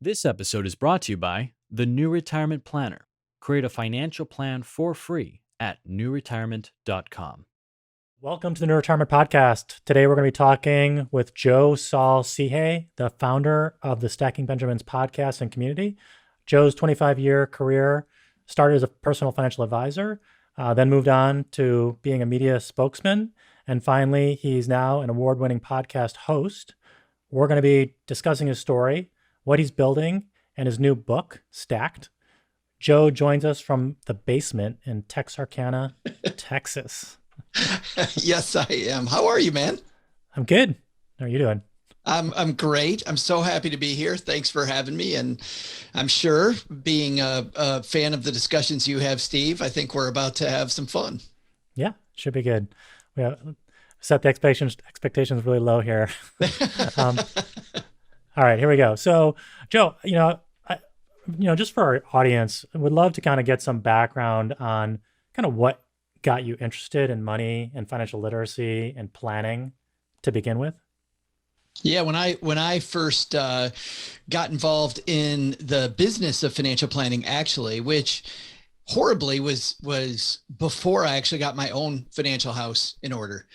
This episode is brought to you by the NewRetirement Planner. Create a financial plan for free at newretirement.com. Welcome to the NewRetirement Podcast. Today we're going to be talking with Joe Saul-Sehy, the founder of the Stacking Benjamins podcast and community. Joe's 25-year career started as a personal financial advisor, then moved on to being a media spokesman, and finally he's now an award-winning podcast host. We're going to be discussing his story, what he's building, and his new book, Stacked. Joe joins us from the basement in Texarkana, Texas. Yes, I am. How are you, man? I'm good. How are you doing? I'm great. I'm so happy to be here. Thanks for having me. And I'm sure, being a fan of the discussions you have, Steve, I think we're about to have some fun. Yeah, should be good. We have set the expectations really low here. All right, here we go. So, Joe, just for our audience, I would love to kind of get some background on kind of what got you interested in money and financial literacy and planning to begin with. Yeah, when I first got involved in the business of financial planning, actually, which horribly was before I actually got my own financial house in order.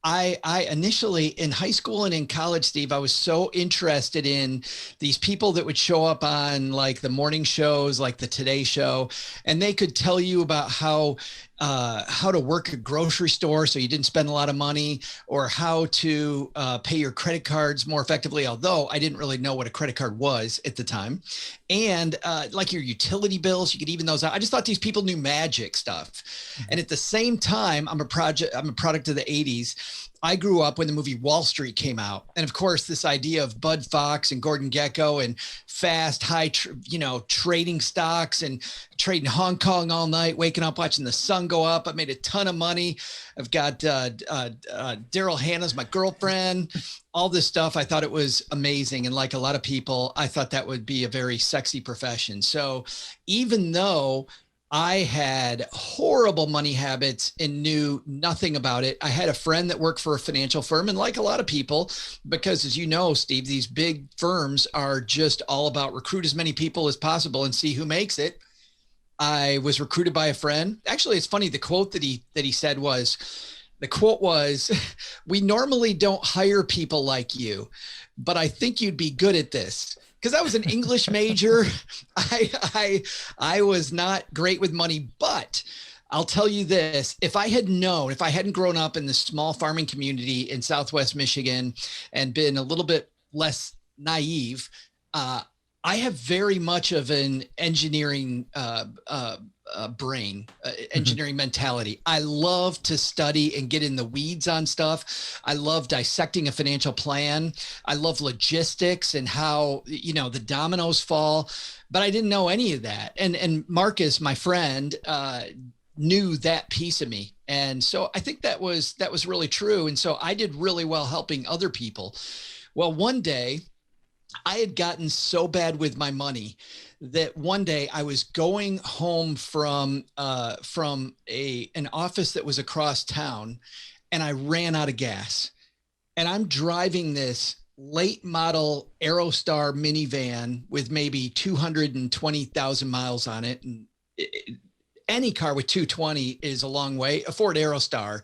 I initially in high school and in college, Steve, I was so interested in these people that would show up on like the morning shows, like the Today Show, and they could tell you about how to work a grocery store so you didn't spend a lot of money, or how to pay your credit cards more effectively, although I didn't really know what a credit card was at the time. And like your utility bills, you could even those out. I just thought these people knew magic stuff. And at the same time, I'm a product of the 80s. I grew up when the movie Wall Street came out. And of course, this idea of Bud Fox and Gordon Gekko and fast, trading stocks and trading Hong Kong all night, waking up, watching the sun go up. I made a ton of money. I've got Daryl Hannah's my girlfriend, all this stuff. I thought it was amazing. And like a lot of people, I thought that would be a very sexy profession. So even though I had horrible money habits and knew nothing about it, I had a friend that worked for a financial firm. And like a lot of people, because as you know, Steve, these big firms are just all about recruit as many people as possible and see who makes it. I was recruited by a friend. Actually, it's funny. The quote that he said was, we normally don't hire people like you, but I think you'd be good at this. Because I was an English major. I was not great with money, but I'll tell you this, if I hadn't grown up in this small farming community in Southwest Michigan and been a little bit less naive, I have very much of an engineering brain, engineering mentality. I love to study and get in the weeds on stuff. I love dissecting a financial plan. I love logistics and how, the dominoes fall, but I didn't know any of that. And Marcus, my friend, knew that piece of me. And so I think that was really true. And so I did really well helping other people. Well, one day I had gotten so bad with my money that one day I was going home from an office that was across town, and I ran out of gas. And I'm driving this late model Aerostar minivan with maybe 220,000 miles on it. And any car with 220 is a long way. A Ford Aerostar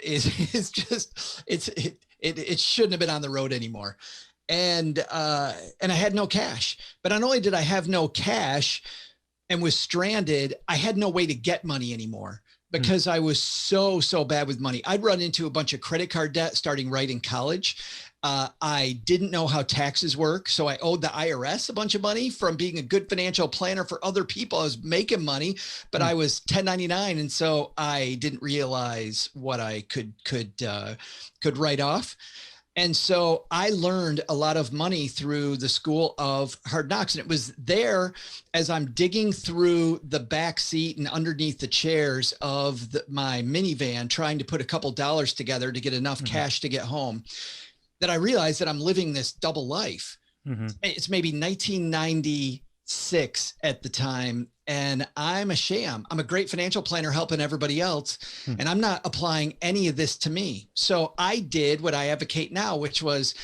is just, it shouldn't have been on the road anymore. And I had no cash, but not only did I have no cash and was stranded, I had no way to get money anymore because I was so bad with money. I'd run into a bunch of credit card debt starting right in college. I didn't know how taxes work. So I owed the IRS a bunch of money from being a good financial planner for other people. I was making money, but I was 1099. And so I didn't realize what I could write off. And so I learned a lot of money through the School of Hard Knocks. And it was there as I'm digging through the back seat and underneath the chairs of my minivan, trying to put a couple dollars together to get enough cash to get home, that I realized that I'm living this double life. It's maybe 1996 at the time. And I'm a sham. I'm a great financial planner helping everybody else. And I'm not applying any of this to me. So I did what I advocate now, which was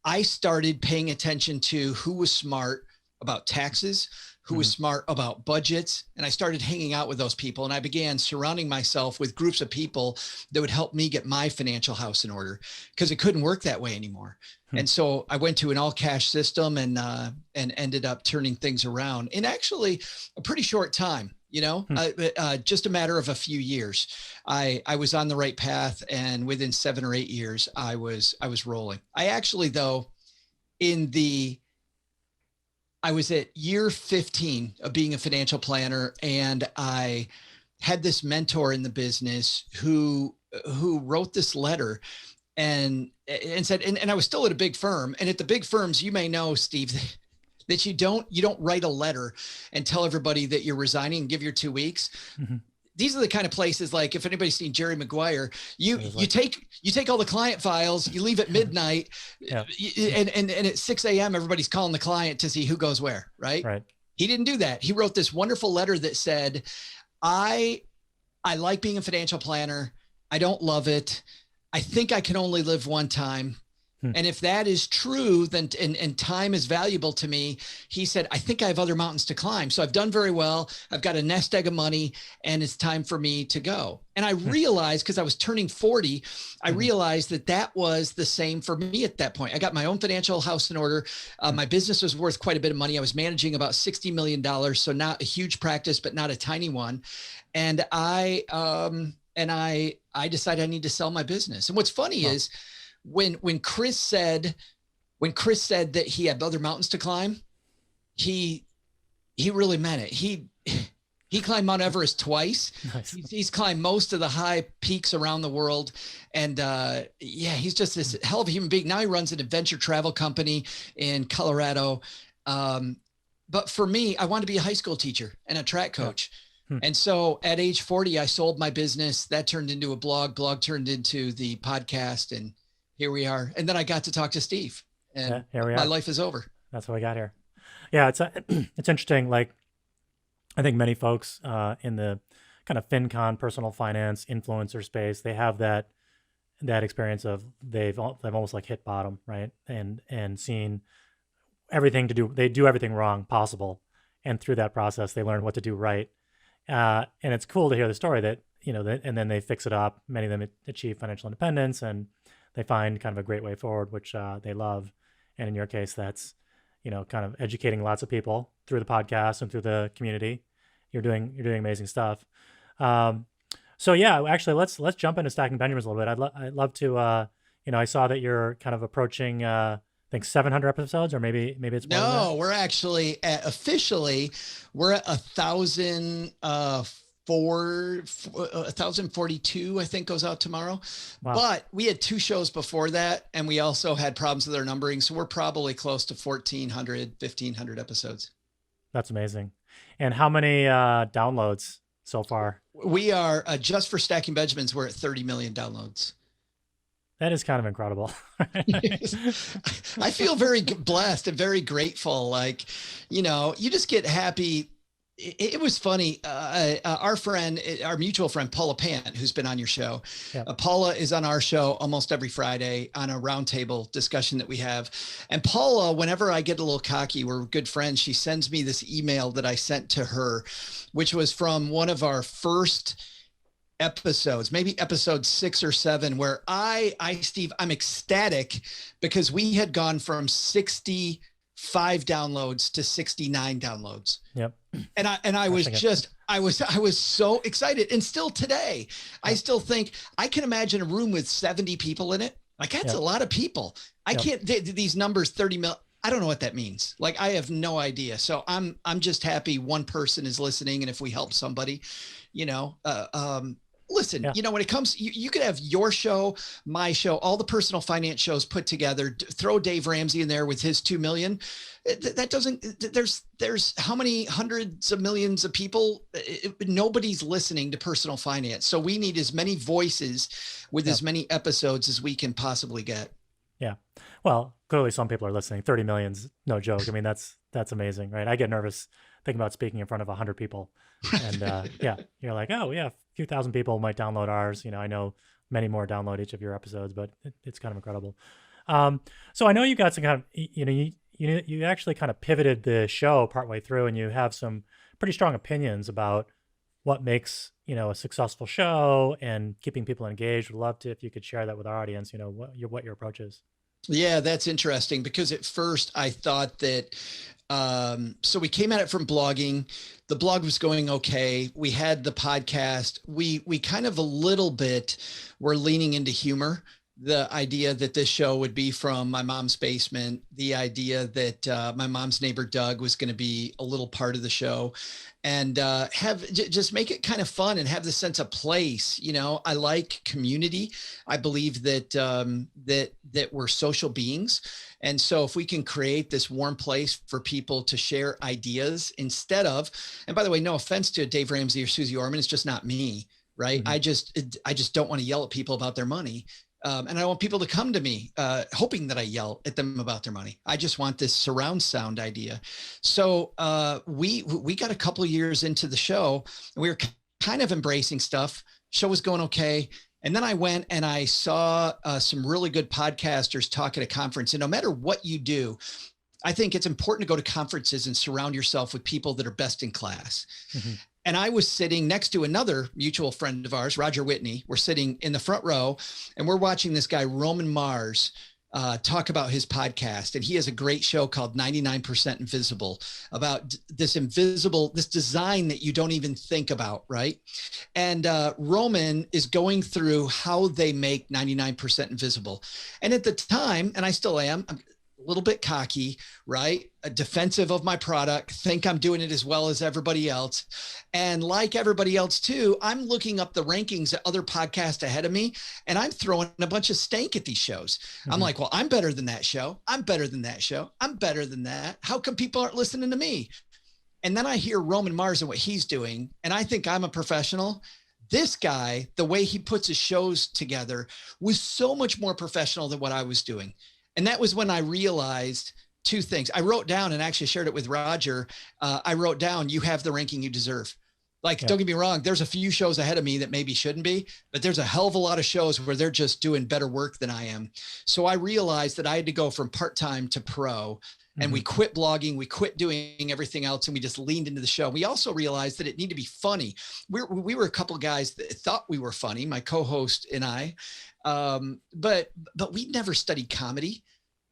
I started paying attention to who was smart about taxes, who was smart about budgets. And I started hanging out with those people. And I began surrounding myself with groups of people that would help me get my financial house in order, because it couldn't work that way anymore. And so I went to an all cash system and ended up turning things around in actually a pretty short time. Just a matter of a few years. I was on the right path, and within 7 or 8 years, I was rolling. I actually, though, I was at year 15 of being a financial planner, and I had this mentor in the business who wrote this letter and said, and I was still at a big firm, and at the big firms, you may know, Steve, that you don't write a letter and tell everybody that you're resigning and give your 2 weeks. These are the kind of places, like if anybody's seen Jerry Maguire, you take all the client files, you leave at midnight, and at 6 a.m. everybody's calling the client to see who goes where, right? Right. He didn't do that. He wrote this wonderful letter that said, I like being a financial planner. I don't love it. I think I can only live one time. And if that is true, then and time is valuable to me, he said, I think I have other mountains to climb. So I've done very well. I've got a nest egg of money, and it's time for me to go. And I realized, because I was turning 40, I realized that was the same for me at that point. I got my own financial house in order. My business was worth quite a bit of money. I was managing about $60 million. So not a huge practice, but not a tiny one. And I decided I need to sell my business. And what's funny is, when Chris said that he had other mountains to climb, he really meant it. He climbed Mount Everest twice. Nice. He's climbed most of the high peaks around the world. And he's just this hell of a human being. Now he runs an adventure travel company in Colorado. But for me, I wanted to be a high school teacher and a track coach. And so at age 40, I sold my business. That turned into a blog turned into the podcast, and here we are. And then I got to talk to Steve, and my life is over. That's what we got here. Yeah. It's interesting. Like, I think many folks in the kind of FinCon, personal finance, influencer space, they have that experience of they've almost like hit bottom, right? And seen everything they do everything wrong possible. And through that process, they learn what to do right. And it's cool to hear the story that, and then they fix it up. Many of them achieve financial independence, and they find kind of a great way forward, which they love. And in your case, that's, kind of educating lots of people through the podcast and through the community. You're doing amazing stuff. So yeah, actually, let's jump into Stacking Benjamins a little bit. I'd love to, I saw that you're kind of approaching, I think 700 episodes, or maybe it's more than that. No, we're actually officially we're at 1,042, I think, goes out tomorrow. Wow. But we had 2 shows before that, and we also had problems with our numbering. So we're probably close to 1,500 episodes. That's amazing. And how many downloads so far? We are, just for Stacking Benjamins, we're at 30 million downloads. That is kind of incredible. I feel very blessed and very grateful. Like, you just get happy. It was funny. Our mutual friend, Paula Pant, who's been on your show. Yep. Paula is on our show almost every Friday on a roundtable discussion that we have. And Paula, whenever I get a little cocky, we're good friends, she sends me this email that I sent to her, which was from one of our first episodes, maybe episode 6 or 7, where Steve, I'm ecstatic because we had gone from 65 downloads to 69 downloads. Yep. And I was so excited. And still today, I still think I can imagine a room with 70 people in it. Like, that's a lot of people. I can't, these numbers, 30 mil, I don't know what that means. Like, I have no idea. So I'm just happy one person is listening. And if we help somebody, listen, when it comes, you could have your show, my show, all the personal finance shows put together, throw Dave Ramsey in there with his 2 million. That doesn't, there's how many hundreds of millions of people, nobody's listening to personal finance. So we need as many voices with as many episodes as we can possibly get. Yeah. Well, clearly some people are listening. 30 million's no joke. I mean, that's amazing, right? I get nervous thinking about speaking in front of 100 people. And you're like, oh yeah, a few thousand people might download ours. I know many more download each of your episodes, but it's kind of incredible. So I know you got some kind of, you actually kind of pivoted the show partway through, and you have some pretty strong opinions about what makes, a successful show and keeping people engaged. Would love to, if you could share that with our audience, what your approach is. Yeah, that's interesting because at first I thought that, so we came at it from blogging. The blog was going okay. We had the podcast. We kind of a little bit were leaning into humor. The idea that this show would be from my mom's basement, the idea that my mom's neighbor Doug was going to be a little part of the show, and just make it kind of fun and have the sense of place. I like community. I believe that that we're social beings, and so if we can create this warm place for people to share ideas instead of, and by the way, no offense to Dave Ramsey or Susie Orman, it's just not me, right? Mm-hmm. I just don't want to yell at people about their money. And I want people to come to me, hoping that I yell at them about their money. I just want this surround sound idea. So we got a couple of years into the show, and we were kind of embracing stuff. Show was going okay. And then I went and I saw some really good podcasters talk at a conference. And no matter what you do, I think it's important to go to conferences and surround yourself with people that are best in class. Mm-hmm. And I was sitting next to another mutual friend of ours, Roger Whitney. We're sitting in the front row, and we're watching this guy, Roman Mars, talk about his podcast. And he has a great show called 99% Invisible, about this design that you don't even think about, right? And Roman is going through how they make 99% invisible. And at the time, and I still am, I'm a little bit cocky, right? Defensive of my product, think I'm doing it as well as everybody else. And like everybody else too, I'm looking up the rankings at other podcasts ahead of me, and I'm throwing a bunch of stank at these shows. Mm-hmm. I'm like, well, I'm better than that show. I'm better than that show. I'm better than that. How come people aren't listening to me? And then I hear Roman Mars and what he's doing, and I think I'm a professional. This guy, the way he puts his shows together was so much more professional than what I was doing. And that was when I realized two things. I wrote down and actually shared it with Roger. I wrote down, you have the ranking you deserve. Like, Don't get me wrong. There's a few shows ahead of me that maybe shouldn't be, but there's a hell of a lot of shows where they're just doing better work than I am. So I realized that I had to go from part-time to pro, and we quit blogging. We quit doing everything else, and we just leaned into the show. We also realized that it needed to be funny. We were a couple of guys that thought we were funny, my co-host and I, but we never studied comedy.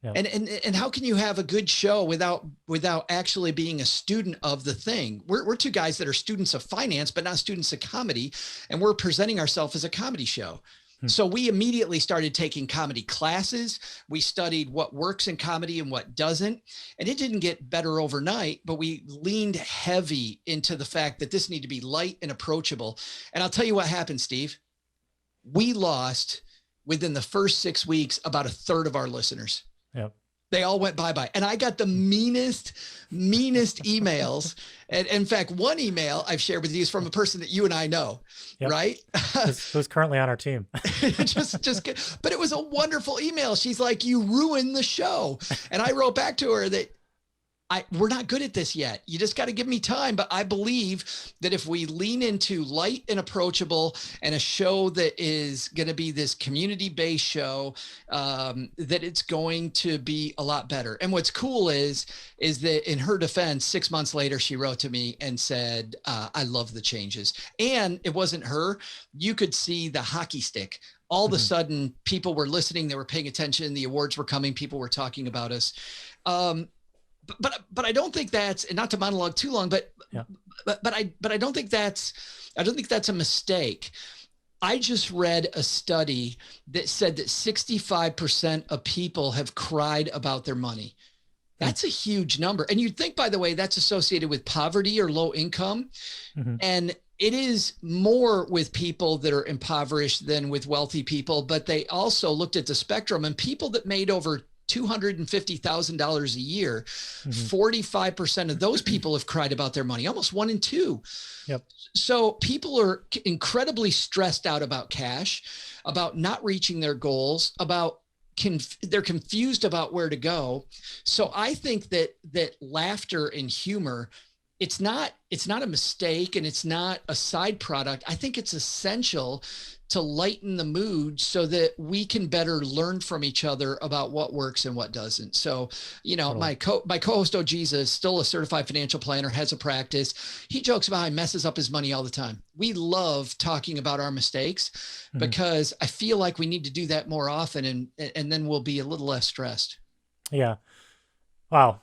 Yeah. And how can you have a good show without actually being a student of the thing? We're two guys that are students of finance, but not students of comedy, and we're presenting ourselves as a comedy show. So we immediately started taking comedy classes. We studied what works in comedy and what doesn't. And it didn't get better overnight, but we leaned heavy into the fact that this needed to be light and approachable. And I'll tell you what happened, Steve. We lost, within the first 6 weeks, about a third of our listeners. Yep. They all went bye-bye. And I got the meanest emails. And in fact, one email I've shared with you is from a person that you and I know, right? Who's currently on our team. But it was a wonderful email. She's like, you ruined the show. And I wrote back to her that we're not good at this yet. You just got to give me time. But I believe that if we lean into light and approachable and a show that is going to be this community-based show, that it's going to be a lot better. And what's cool is that in her defense, 6 months later, she wrote to me and said, I love the changes. And it wasn't her. You could see the hockey stick. All of a sudden, people were listening. They were paying attention. The awards were coming. People were talking about us. But I don't think that's, and not to monologue too long, but I don't think that's a mistake. I just read a study that said that 65% of people have cried about their money. That's a huge number. And you'd think, by the way, that's associated with poverty or low income. And it is more with people that are impoverished than with wealthy people. But they also looked at the spectrum, and people that made over $250,000 a year, 45% of those people have cried about their money, almost 1 in 2. Yep. So people are incredibly stressed out about cash, about not reaching their goals, about they're confused about where to go. So I think that laughter and humor it's not a mistake, and it's not a side product. I think it's essential to lighten the mood so that we can better learn from each other about what works and what doesn't. So, Totally. my co-host Ojiza is still a certified financial planner, has a practice. He jokes about how he messes up his money all the time. We love talking about our mistakes because I feel like we need to do that more often, and then we'll be a little less stressed. Yeah. Wow.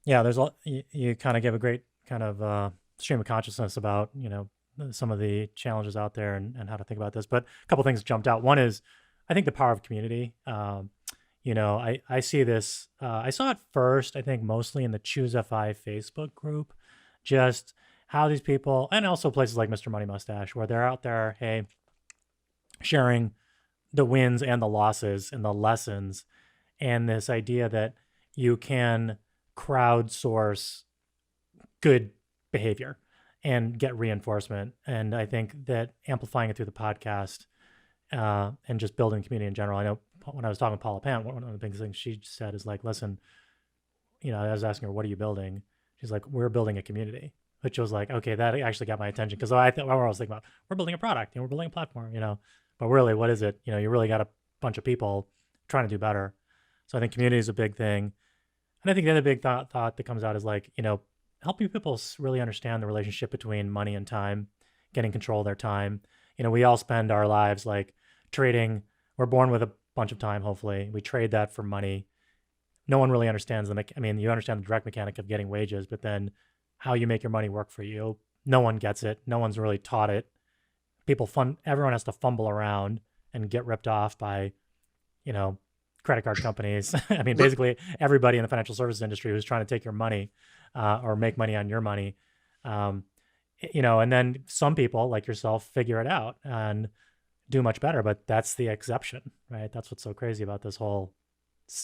Yeah. You kind of give a great kind of stream of consciousness about, some of the challenges out there and how to think about this. But a couple things jumped out. One is, I think the power of community. I see this. I saw it first, I think, mostly in the Choose FI Facebook group, just how these people, and also places like Mr. Money Mustache, where they're out there, hey, sharing the wins and the losses and the lessons, and this idea that you can crowdsource good behavior and get reinforcement. And I think that amplifying it through the podcast and just building community in general. I know when I was talking with Paula Pant, one of the big things she said is like, listen, I was asking her, what are you building? She's like, we're building a community, which was like, okay, that actually got my attention. Cause I was thinking about, we're building a product, we're building a platform, but really what is it? You really got a bunch of people trying to do better. So I think community is a big thing. And I think the other big thought that comes out is like, helping people really understand the relationship between money and time, getting control of their time. We all spend our lives like trading. We're born with a bunch of time, hopefully. We trade that for money. No one really understands you understand the direct mechanic of getting wages, but then how you make your money work for you, no one gets it. No one's really taught it. Everyone has to fumble around and get ripped off by, credit card companies. Basically everybody in the financial services industry who's trying to take your money or make money on your money. And then some people like yourself figure it out and do much better, but that's the exception, right? That's what's so crazy about this whole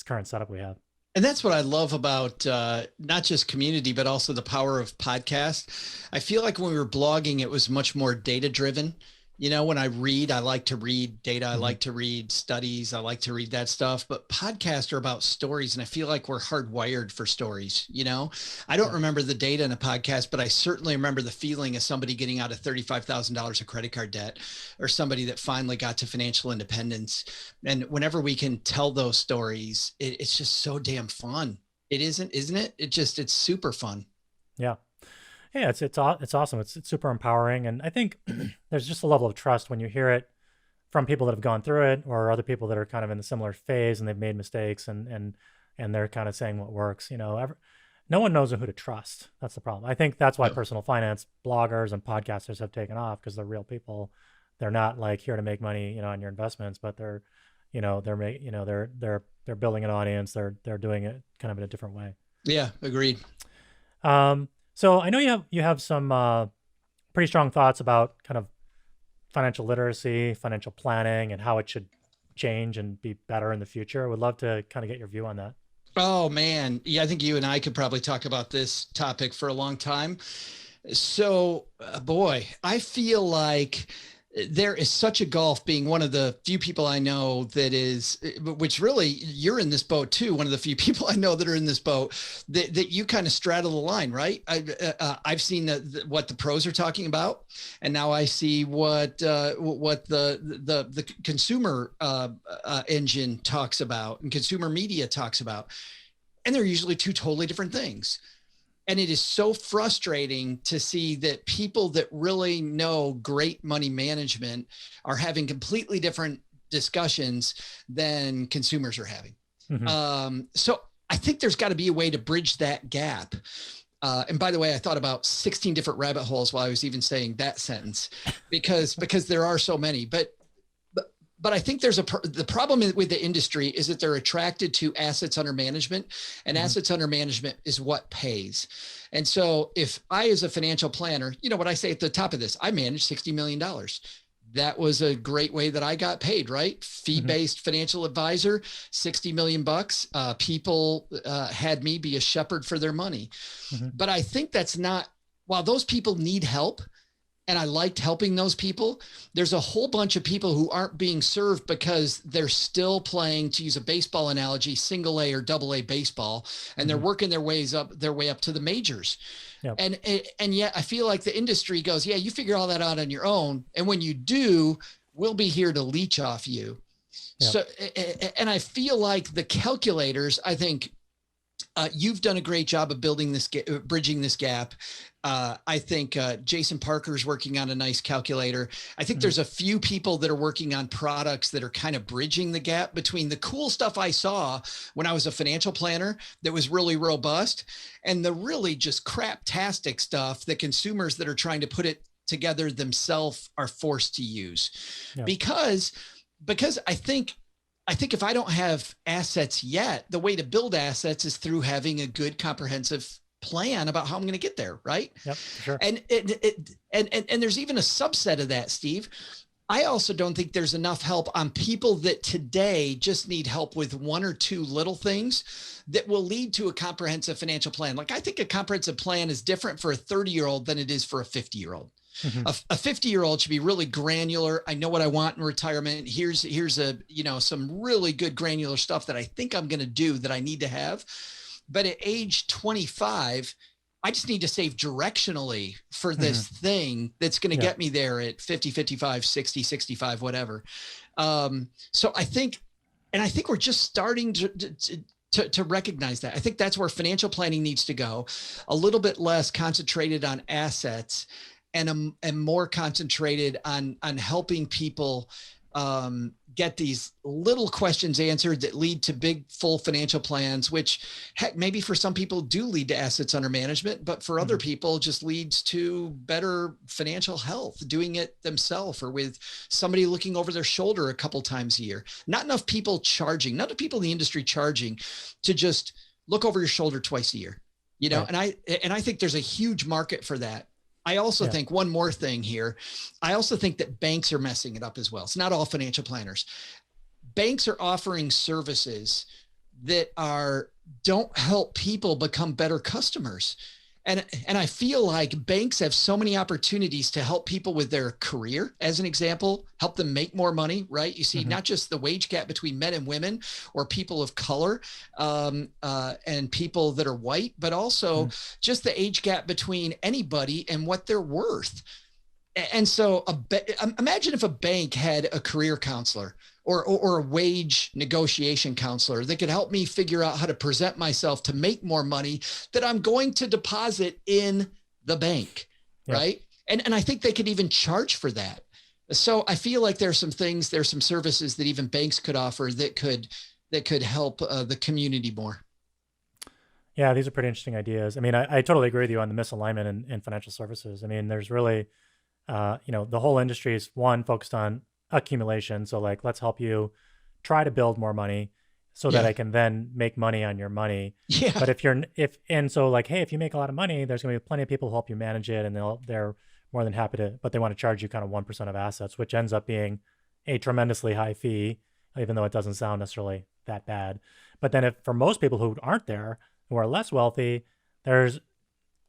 current setup we have. And that's what I love about not just community, but also the power of podcast. I feel like when we were blogging, it was much more data driven. When I read, I like to read data. I like to read studies. I like to read that stuff, but podcasts are about stories. And I feel like we're hardwired for stories. I don't remember the data in a podcast, but I certainly remember the feeling of somebody getting out of $35,000 of credit card debt, or somebody that finally got to financial independence. And whenever we can tell those stories, it's just so damn fun. Isn't it? It's super fun. Yeah. Yeah, it's awesome. It's super empowering, and I think there's just a level of trust when you hear it from people that have gone through it, or other people that are kind of in a similar phase and they've made mistakes, and they're kind of saying what works. No one knows who to trust. That's the problem. I think that's why personal finance bloggers and podcasters have taken off, because they're real people. They're not like here to make money, on your investments, but they're building an audience. They're doing it kind of in a different way. Yeah, agreed. So I know you have some pretty strong thoughts about kind of financial literacy, financial planning, and how it should change and be better in the future. I would love to kind of get your view on that. Oh man. Yeah, I think you and I could probably talk about this topic for a long time. So, boy, I feel like there is such a gulf, being one of the few people I know that is, which really you're in this boat too. One of the few people I know that are in this boat that you kind of straddle the line, right? I've seen what the pros are talking about, and now I see what the consumer engine talks about and consumer media talks about, and they're usually two totally different things. And it is so frustrating to see that people that really know great money management are having completely different discussions than consumers are having. So I think there's got to be a way to bridge that gap. And by the way, I thought about 16 different rabbit holes while I was even saying that sentence, because there are so many. But I think the problem with the industry is that they're attracted to assets under management, and assets under management is what pays. And so if I, as a financial planner, what I say at the top of this, I manage $60 million. That was a great way that I got paid, right? Fee-based financial advisor, 60 million bucks. People had me be a shepherd for their money. But I think that's not, while those people need help, and I liked helping those people. There's a whole bunch of people who aren't being served because they're still playing, to use a baseball analogy, single A or double A baseball, and they're working their way up to the majors. Yep. And yet I feel like the industry goes, yeah, you figure all that out on your own. And when you do, we'll be here to leech off you. Yep. So, and I feel like the calculators, I think, you've done a great job of bridging this gap. I think Jason Parker's working on a nice calculator. I think there's a few people that are working on products that are kind of bridging the gap between the cool stuff I saw when I was a financial planner that was really robust and the really just craptastic stuff that consumers that are trying to put it together themselves are forced to use. Yeah. Because I think if I don't have assets yet, the way to build assets is through having a good comprehensive plan about how I'm going to get there. Right. Yep. Sure. And there's even a subset of that, Steve. I also don't think there's enough help on people that today just need help with one or two little things that will lead to a comprehensive financial plan. Like I think a comprehensive plan is different for a 30-year-old than it is for a 50-year-old. A 50-year-old should be really granular. I know what I want in retirement. Here's some really good granular stuff that I think I'm going to do that I need to have. But at age 25, I just need to save directionally for this thing that's going to get me there at 50, 55, 60, 65, whatever. So I think we're just starting to recognize that. I think that's where financial planning needs to go, a little bit less concentrated on assets and more concentrated on helping people get these little questions answered that lead to big, full financial plans, which heck, maybe for some people do lead to assets under management, but for other people just leads to better financial health, doing it themselves or with somebody looking over their shoulder a couple times a year. Not enough people charging, not enough people in the industry charging to just look over your shoulder twice a year, right. And I think there's a huge market for that. I also think one more thing here. I also think that banks are messing it up as well. It's not all financial planners. Banks are offering services that don't help people become better customers. And I feel like banks have so many opportunities to help people with their career, as an example, help them make more money, right? You see, not just the wage gap between men and women or people of color and people that are white, but also just the age gap between anybody and what they're worth. And so imagine if a bank had a career counselor or a wage negotiation counselor that could help me figure out how to present myself to make more money that I'm going to deposit in the bank, right? And I think they could even charge for that. So I feel like there's some services that even banks could offer that could help the community more. Yeah, these are pretty interesting ideas. I mean, I totally agree with you on the misalignment in financial services. I mean, there's really, the whole industry is focused on accumulation. So like, let's help you try to build more money so that I can then make money on your money. Yeah. But if you make a lot of money, there's going to be plenty of people who help you manage it, and they're more than happy to, but they want to charge you kind of 1% of assets, which ends up being a tremendously high fee, even though it doesn't sound necessarily that bad. But then for most people who aren't there, who are less wealthy, there's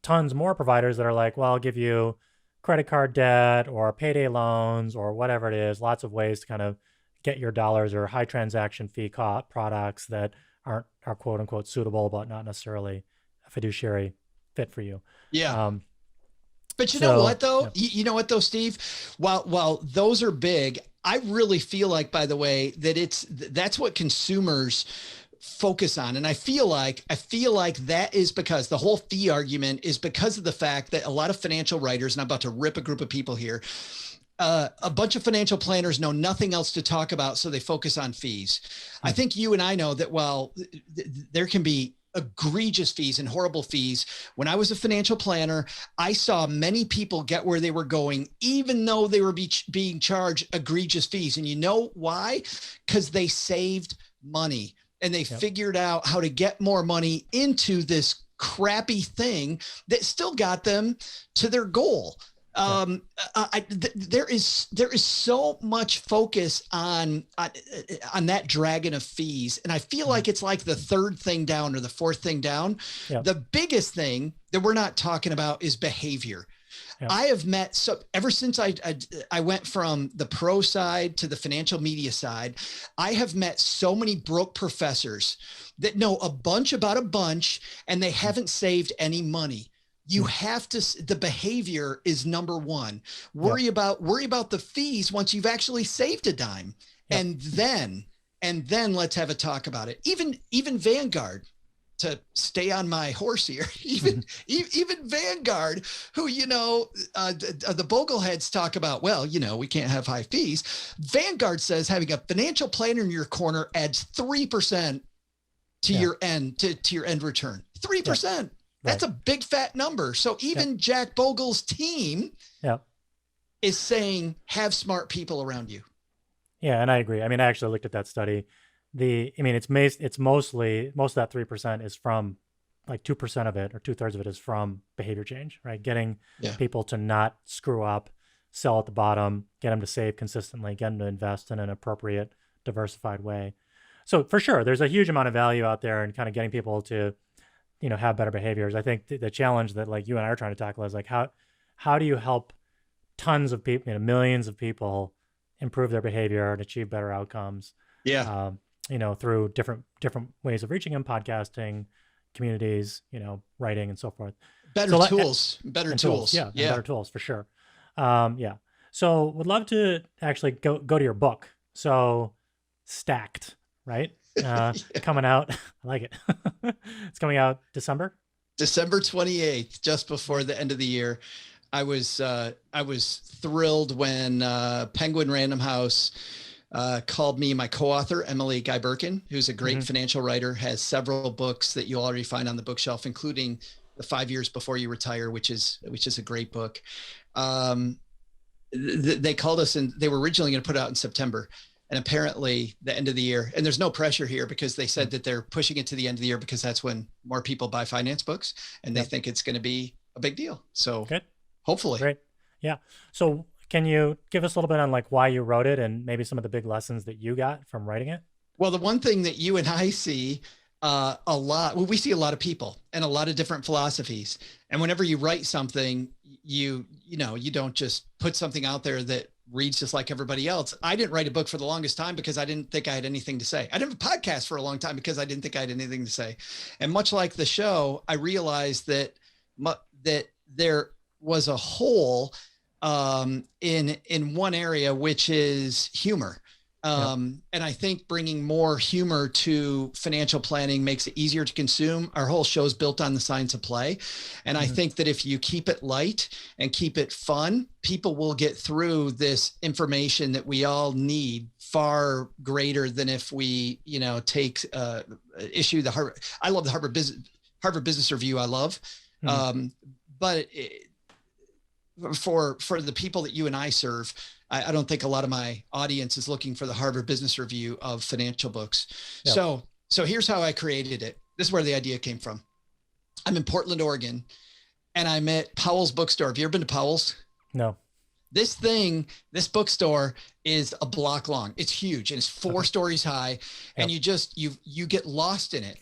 tons more providers that are like, well, I'll give you credit card debt or payday loans or whatever it is, lots of ways to kind of get your dollars, or high transaction fee products that are quote unquote suitable, but not necessarily a fiduciary fit for you. Yeah. But you know what though? Yeah. You know what though, Steve? While those are big, I really feel like, by the way, that that's what consumers focus on. And I feel like that is because the whole fee argument is because of the fact that a lot of financial writers, and I'm about to rip a group of people here, a bunch of financial planners know nothing else to talk about, so they focus on fees. I think you and I know that while there can be egregious fees and horrible fees, when I was a financial planner, I saw many people get where they were going, even though they were being charged egregious fees. And you know why? Because they saved money. And they figured out how to get more money into this crappy thing that still got them to their goal. There is so much focus on that dragon of fees. And I feel like it's like the third thing down or the fourth thing down. The biggest thing that we're not talking about is behavior. Yep. I have met, so ever since I went from the pro side to the financial media side, I have met so many broke professors that know a bunch about a bunch and they haven't saved any money. You have to, the behavior is number one. Worry about the fees once you've actually saved a dime. Yep. And then let's have a talk about it. Even Vanguard, to stay on my horse here, even Vanguard, who, the Bogleheads talk about, well, we can't have high fees. Vanguard says having a financial planner in your corner adds 3% to your end return. 3%. That's a big fat number. So even Jack Bogle's team is saying, have smart people around you. Yeah, and I agree. I mean, I actually looked at that study. It's mostly, most of that 3% is from, like, 2% of it, or 2/3 of it is from behavior change, right? Getting people to not screw up, sell at the bottom, get them to save consistently, get them to invest in an appropriate, diversified way. So for sure, there's a huge amount of value out there in kind of getting people to, have better behaviors. I think the challenge that, like, you and I are trying to tackle is, like, how do you help tons of people, millions of people improve their behavior and achieve better outcomes? Yeah. Through different ways of reaching them, podcasting, communities, writing, and so forth. Better tools. Yeah, better tools for sure. So would love to actually go to your book. So Stacked, right? Coming out. I like it. It's coming out December 28th, just before the end of the year. I was thrilled when Penguin Random House called me, my co-author, Emily Guy Birkin, who's a great financial writer, has several books that you'll already find on the bookshelf, including The 5 Years Before You Retire, which is a great book. They called us, and they were originally going to put it out in September, and apparently the end of the year, and there's no pressure here because they said that they're pushing it to the end of the year because that's when more people buy finance books, and they think it's going to be a big deal. So good. Hopefully. Great. Yeah. So can you give us a little bit on, like, why you wrote it and maybe some of the big lessons that you got from writing it? Well, the one thing that you and I see a lot, we see a lot of people and a lot of different philosophies. And whenever you write something, you don't just put something out there that reads just like everybody else. I didn't write a book for the longest time because I didn't think I had anything to say. I didn't have a podcast for a long time because I didn't think I had anything to say. And much like the show, I realized that there was a hole in one area, which is humor. And I think bringing more humor to financial planning makes it easier to consume. Our whole show is built on the science of play. And I think that if you keep it light and keep it fun, people will get through this information that we all need far greater than if we, take issue the Harvard. I love the Harvard Business Review. I love, but for the people that you and I serve, I don't think a lot of my audience is looking for the Harvard Business Review of financial books. Yep. So here's how I created it. This is where the idea came from. I'm in Portland, Oregon, and I'm at Powell's bookstore. Have you ever been to Powell's? No. This bookstore is a block long. It's huge and it's 4 stories high, and you get lost in it.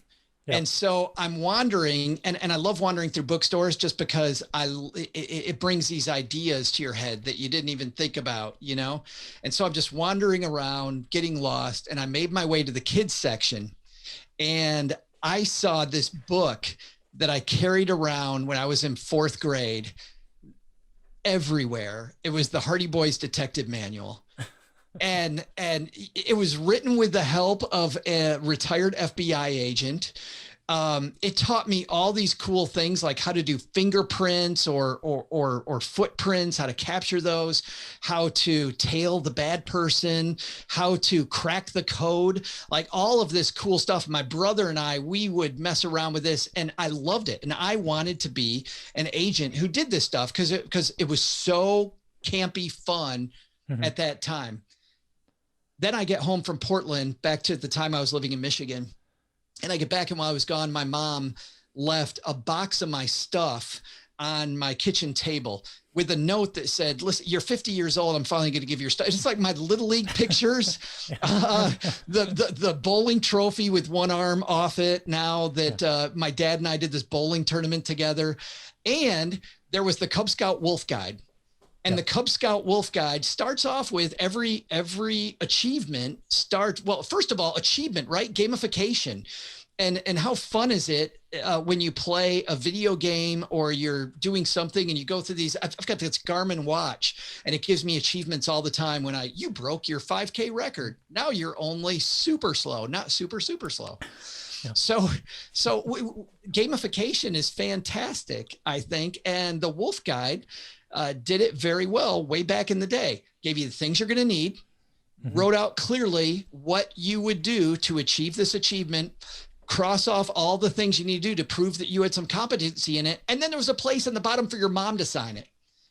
Yep. And so I'm wandering, and I love wandering through bookstores just because it brings these ideas to your head that you didn't even think about, And so I'm just wandering around, getting lost, and I made my way to the kids section, and I saw this book that I carried around when I was in 4th grade everywhere. It was the Hardy Boys Detective Manual. And it was written with the help of a retired FBI agent. It taught me all these cool things, like how to do fingerprints or footprints, how to capture those, how to tail the bad person, how to crack the code, like all of this cool stuff. My brother and we would mess around with this, and I loved it. And I wanted to be an agent who did this stuff because it was so campy fun at that time. Then I get home from Portland, back to the time I was living in Michigan. And I get back, and while I was gone, my mom left a box of my stuff on my kitchen table with a note that said, listen, you're 50 years old. I'm finally going to give you your stuff. It's like my little league pictures, the bowling trophy with one arm off it. Now that my dad and I did this bowling tournament together, and there was the Cub Scout Wolf Guide. And the Cub Scout Wolf Guide starts off with every achievement starts. Well, first of all, achievement, right? Gamification. And how fun is it when you play a video game or you're doing something and you go through these. I've got this Garmin watch and it gives me achievements all the time when you broke your 5K record. Now you're only super slow, not super slow. Yeah. So gamification is fantastic, I think. And the Wolf Guide did it very well way back in the day. Gave you the things you're going to need, wrote out clearly what you would do to achieve this achievement, cross off all the things you need to do to prove that you had some competency in it. And then there was a place on the bottom for your mom to sign it.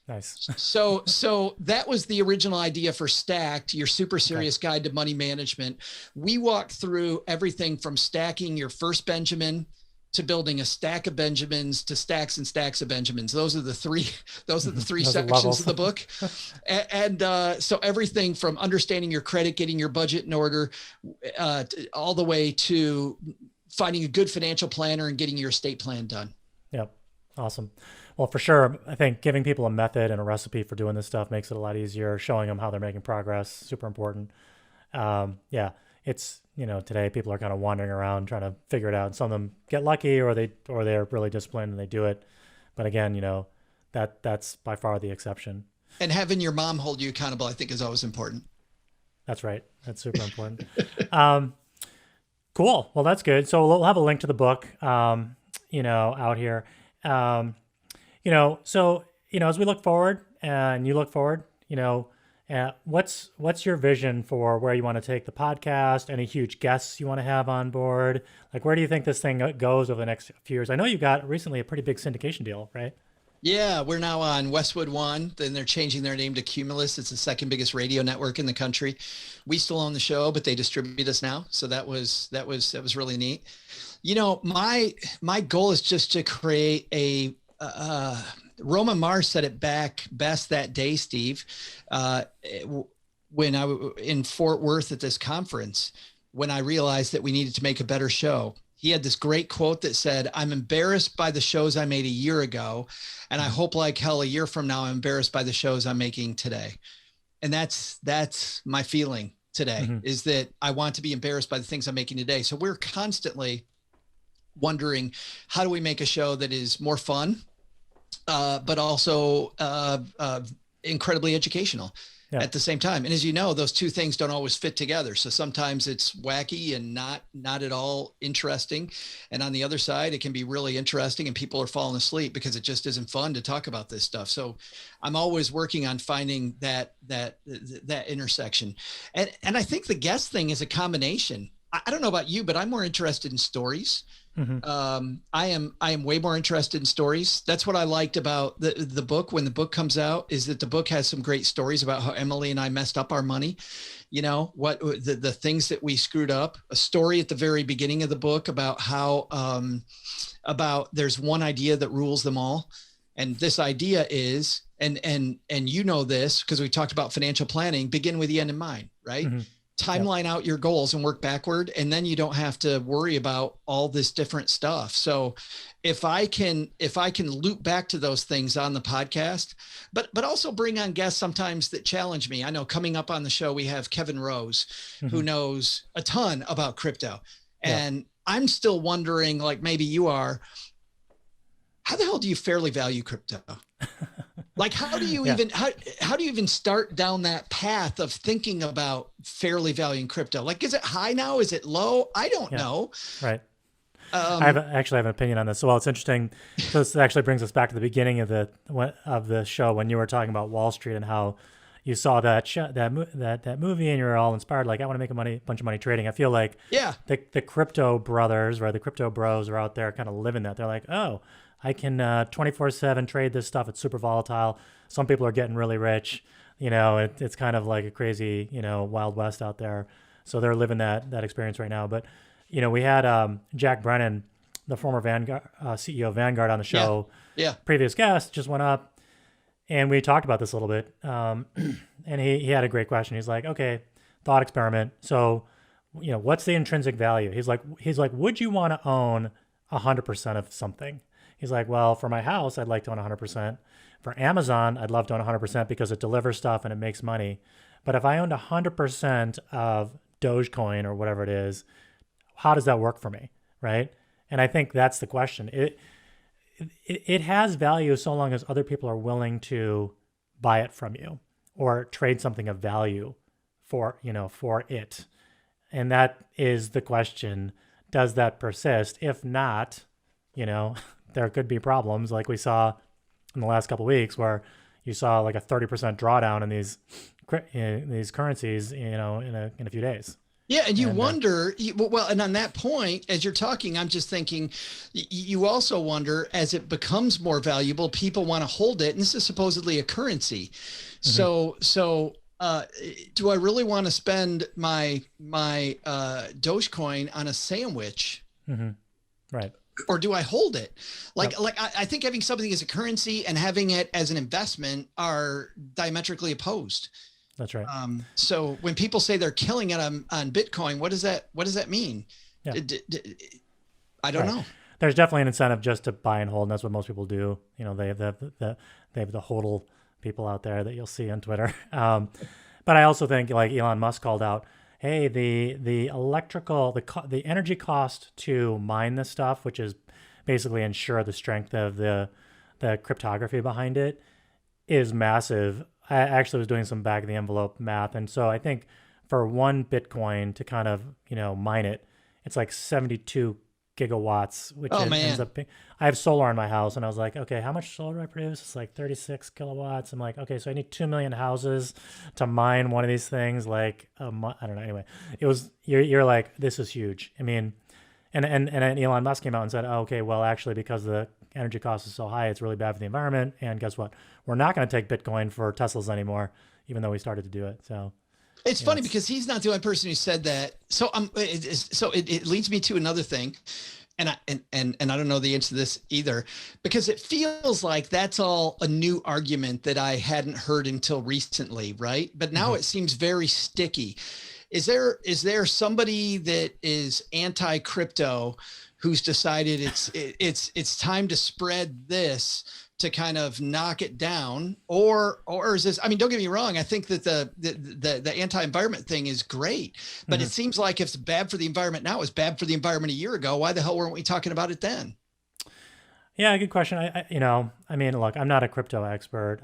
Nice. So that was the original idea for Stacked, your super serious guide to money management. We walked through everything from stacking your first Benjamin to building a stack of Benjamins to stacks and stacks of Benjamins. Those are the three sections of the book. And so everything from understanding your credit, getting your budget in order, all the way to finding a good financial planner and getting your estate plan done. Yep. Awesome. Well, for sure. I think giving people a method and a recipe for doing this stuff makes it a lot easier. Showing them how they're making progress, super important. It's, today people are kind of wandering around trying to figure it out. And some of them get lucky or they're really disciplined and they do it. But again, that's by far the exception. And having your mom hold you accountable, I think, is always important. That's right. That's super important. Cool. Well, that's good. So we'll have a link to the book, out here. As we look forward and you look forward, what's your vision for where you want to take the podcast? Any huge guests you want to have on board? Like, where do you think this thing goes over the next few years? I know you got recently a pretty big syndication deal, right? Yeah, we're now on Westwood One. Then they're changing their name to Cumulus. It's the second biggest radio network in the country. We still own the show, but they distribute us now. So that was really neat. My goal is just to create a Roman Mars said it best that day, Steve, when I was in Fort Worth at this conference, when I realized that we needed to make a better show. He had this great quote that said, "I'm embarrassed by the shows I made a year ago, and I hope like hell a year from now I'm embarrassed by the shows I'm making today." And that's my feeling today, is that I want to be embarrassed by the things I'm making today. So we're constantly wondering, how do we make a show that is more fun, but also incredibly educational at the same time. And as you know, those two things don't always fit together. So sometimes it's wacky and not at all interesting. And on the other side, it can be really interesting and people are falling asleep because it just isn't fun to talk about this stuff. So I'm always working on finding that intersection. And I think the guest thing is a combination. I don't know about you, but I'm more interested in stories. I am way more interested in stories. That's what I liked about the book. When the book comes out, is that the book has some great stories about how Emily and I messed up our money. What the things that we screwed up. A story at the very beginning of the book about how about there's one idea that rules them all, and this idea is and this because we talked about financial planning. Begin with the end in mind, right? Timeline out your goals and work backward. And then you don't have to worry about all this different stuff. So if I can loop back to those things on the podcast, but also bring on guests sometimes that challenge me. I know coming up on the show, we have Kevin Rose, who knows a ton about crypto. And I'm still wondering, like maybe you are, how the hell do you fairly value crypto? Like, how do you even start down that path of thinking about fairly valuing crypto? Like, is it high now? Is it low? I don't know. Right. I actually have an opinion on this. So, well, it's interesting. So this actually brings us back to the beginning of the show when you were talking about Wall Street and how you saw that movie and you were all inspired. Like, I want to make a bunch of money trading. I feel like the crypto brothers, right? The crypto bros are out there kind of living that. They're like, oh, I can 24/7 trade this stuff. It's super volatile. Some people are getting really rich. It's kind of like a crazy, Wild West out there. So they're living that experience right now. But, we had Jack Brennan, the former Vanguard CEO of Vanguard, on the show. Yeah. previous guest just went up and we talked about this a little bit. And he had a great question. He's like, okay, thought experiment. So, what's the intrinsic value? He's like, would you want to own 100% of something? He's like, well, for my house, I'd like to own 100%. For Amazon, I'd love to own 100% because it delivers stuff and it makes money. But if I owned 100% of Dogecoin or whatever it is, how does that work for me? Right. And I think that's the question. It has value so long as other people are willing to buy it from you or trade something of value for it. And that is the question. Does that persist? If not, there could be problems like we saw in the last couple of weeks where you saw like a 30% drawdown in these currencies, in a few days. Yeah. And you wonder, well, and on that point, as you're talking, I'm just thinking, you also wonder as it becomes more valuable, people want to hold it. And this is supposedly a currency. Mm-hmm. So do I really want to spend my Dogecoin on a sandwich? Mm-hmm. Right. Or do I hold it? I think having something as a currency and having it as an investment are diametrically opposed. That's right. So when people say they're killing it on Bitcoin, what does that mean? Yeah. I don't know. There's definitely an incentive just to buy and hold, and that's what most people do. They have the hodl people out there that you'll see on Twitter. But I also think, like Elon Musk called out, hey, the energy cost to mine this stuff, which is basically ensure the strength of the cryptography behind it, is massive. I actually was doing some back of the envelope math. And so I think for one Bitcoin to kind of, mine it, it's like 72 gigawatts, which ends up being, I have solar in my house. And I was like, okay, how much solar do I produce? It's like 36 kilowatts. I'm like, okay, so I need 2 million houses to mine one of these things. Like, I don't know. Anyway, it was, you're like, this is huge. I mean, and then Elon Musk came out and said, oh, okay, well, actually, because the energy cost is so high, it's really bad for the environment. And guess what? We're not going to take Bitcoin for Teslas anymore, even though we started to do it. So it's funny because he's not the only person who said that. So it leads me to another thing. And I don't know the answer to this either, because it feels like that's all a new argument that I hadn't heard until recently. Right. But now it seems very sticky. Is there somebody that is anti-crypto who's decided it's time to spread this to kind of knock it down, or is this? I mean, don't get me wrong. I think that the anti-environment thing is great, but it seems like if it's bad for the environment now, it's bad for the environment a year ago. Why the hell weren't we talking about it then? Yeah, good question. I mean, look, I'm not a crypto expert.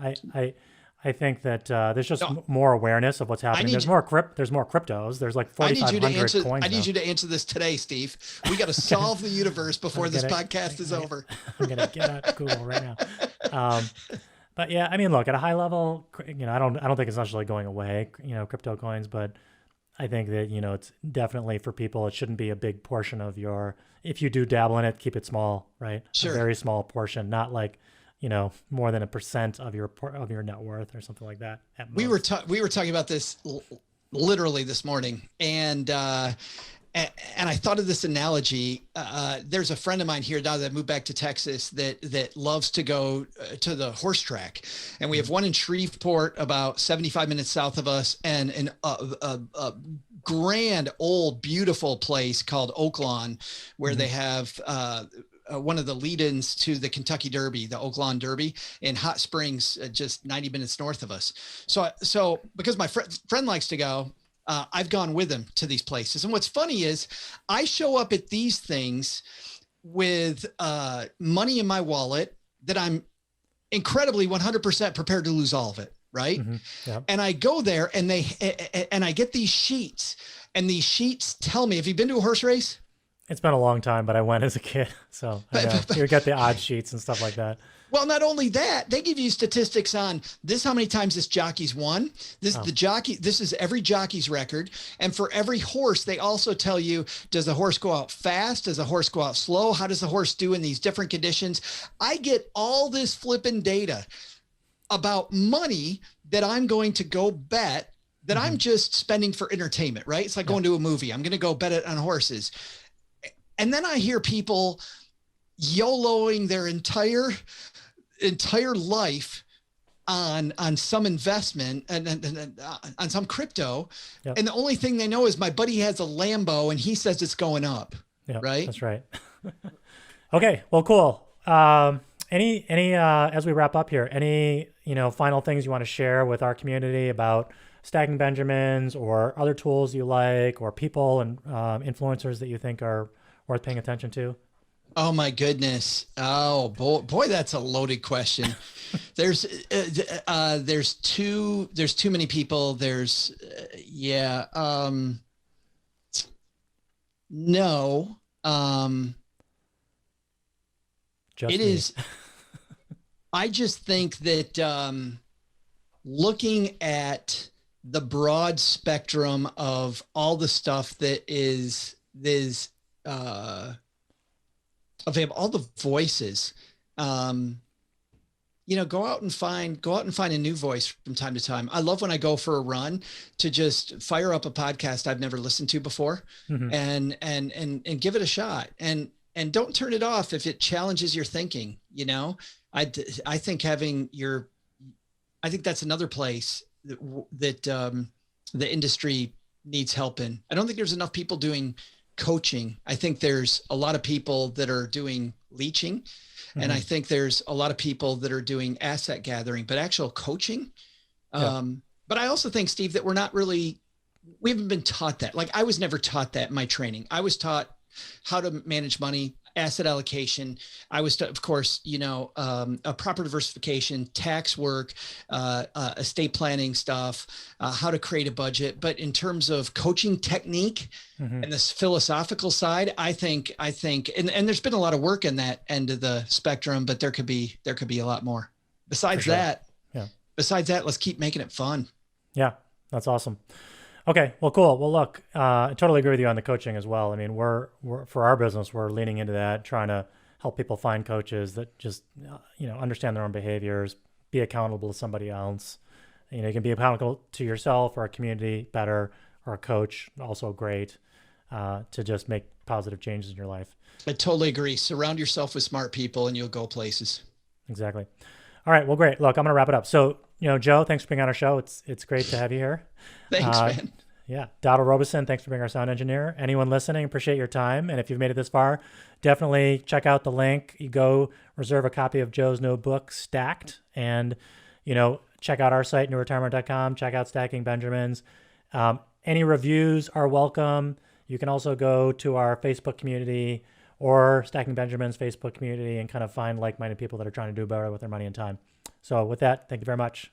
I think that there's just more awareness of what's happening. There's more cryptos. There's like 4,500 coins. I need you to answer this today, Steve. We got to solve the universe before this podcast is over. I'm gonna get at Google right now. But yeah, I mean, look, at a high level, I don't think it's necessarily going away. Crypto coins, but I think that it's definitely for people. It shouldn't be a big portion of your. If you do dabble in it, keep it small, right? Sure. A very small portion, not like. More than 1% of your net worth or something like that. We were talking about this literally this morning, and I thought of this analogy. There's a friend of mine here now that moved back to Texas that loves to go to the horse track, and we have one in Shreveport, about 75 minutes south of us, and a grand old beautiful place called Oaklawn, where they have. One of the lead-ins to the Kentucky Derby, the Oaklawn Derby in Hot Springs, just 90 minutes north of us. So because my friend likes to go, I've gone with him to these places. And what's funny is I show up at these things with money in my wallet that I'm incredibly 100% prepared to lose all of it. Right. Mm-hmm. Yep. And I go there and I get these sheets, and these sheets tell me, have you been to a horse race? It's been a long time, but I went as a kid. So I know. You get the odd sheets and stuff like that. Well, not only that, they give you statistics on this, how many times this jockey's won. This is every jockey's record. And for every horse, they also tell you, does the horse go out fast? Does the horse go out slow? How does the horse do in these different conditions? I get all this flipping data about money that I'm going to go bet that I'm just spending for entertainment, right? It's like going to a movie. I'm going to go bet it on horses. And then I hear people YOLOing their entire entire life on some investment and on some crypto. Yep. And the only thing they know is my buddy has a Lambo and he says it's going up. Yeah, right. That's right. Okay. Well, cool. Any as we wrap up here, any, final things you want to share with our community about stacking Benjamins or other tools you like, or people and influencers that you think are worth paying attention to? Oh my goodness. Oh boy, that's a loaded question. There's too many people. No. Just it me. is. I just think that looking at the broad spectrum of all the stuff that is available, all the voices, go out and find a new voice from time to time. I love when I go for a run to just fire up a podcast I've never listened to before, Mm-hmm. and give it a shot, and don't turn it off if it challenges your thinking. I think I think that's another place that the industry needs help in. I don't think there's enough people doing coaching. I think there's a lot of people that are doing leeching, Mm-hmm. and I think there's a lot of people that are doing asset gathering, but actual coaching. But I also think, Steve, that we haven't been taught that. Like, I was never taught that in my training. I was taught how to manage money, asset allocation. I was taught, of course, a proper diversification, tax work, estate planning stuff, how to create a budget. But in terms of coaching technique, Mm-hmm. and this philosophical side, I think, and there's been a lot of work in that end of the spectrum, but there could be a lot more. Besides sure. that, Yeah. Let's keep making it fun. Yeah, that's awesome. Okay, well, cool. Well, look, I totally agree with you on the coaching as well. I mean, we're for our business, we're leaning into that, trying to help people find coaches that just, understand their own behaviors, be accountable to somebody else. You can be accountable to yourself or a community better, or a coach, also great, to just make positive changes in your life. I totally agree. Surround yourself with smart people and you'll go places. Exactly. All right. Well, great. Look, I'm going to wrap it up. So, Joe, thanks for being on our show. It's great to have you here. Thanks, man. Yeah. Donald Robeson, thanks for being our sound engineer. Anyone listening, appreciate your time. And if you've made it this far, definitely check out the link. You go reserve a copy of Joe's new book, Stacked, and, check out our site, NewRetirement.com. Check out Stacking Benjamins. Any reviews are welcome. You can also go to our Facebook community or Stacking Benjamins Facebook community and kind of find like-minded people that are trying to do better with their money and time. So with that, thank you very much.